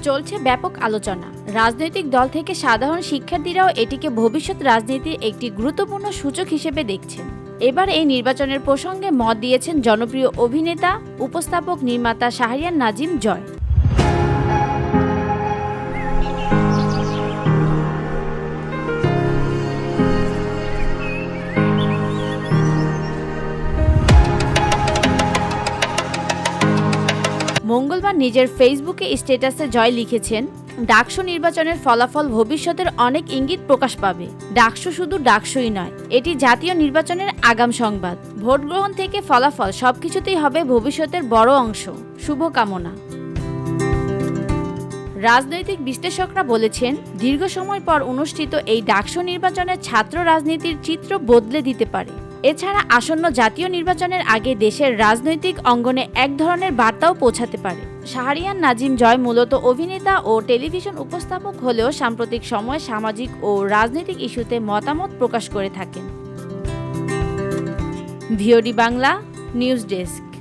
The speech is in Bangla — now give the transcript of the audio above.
চলছে ব্যাপক আলোচনা। রাজনৈতিক দল থেকে সাধারণ শিক্ষার্থীরাও এটিকে ভবিষ্যৎ রাজনীতির একটি গুরুত্বপূর্ণ সূচক হিসেবে দেখছেন। এবার এই নির্বাচনের প্রসঙ্গে মত দিয়েছেন জনপ্রিয় অভিনেতা, উপস্থাপক, নির্মাতা শাহরিয়ার নাজিম জয়। মঙ্গলবার নিজের ফেসবুকে স্ট্যাটাসে জয় লিখেছেন, ডাকসু নির্বাচনের ফলাফল ভবিষ্যতের অনেক ইঙ্গিত প্রকাশ পাবে। ডাকসু শুধু ডাকসুই নয়, এটি জাতীয় নির্বাচনের আগাম সংবাদ। ভোট গ্রহণ থেকে ফলাফল সবকিছুতেই হবে ভবিষ্যতের বড় অংশ। শুভকামনা। রাজনৈতিক বিশ্লেষকরা বলেছেন, দীর্ঘ সময় পর অনুষ্ঠিত এই ডাকসু নির্বাচনের ছাত্র রাজনীতির চিত্র বদলে দিতে পারে। এছাড়া আসন্ন জাতীয় নির্বাচনের আগে দেশের রাজনৈতিক অঙ্গনে এক ধরনের বার্তাও পৌঁছাতে পারে। শাহরিয়ার নাজিম জয় মূলত অভিনেতা ও টেলিভিশন উপস্থাপক হলেও সাম্প্রতিক সময়ে সামাজিক ও রাজনৈতিক ইস্যুতে মতামত প্রকাশ করে থাকেন। VOD Bangla news desk.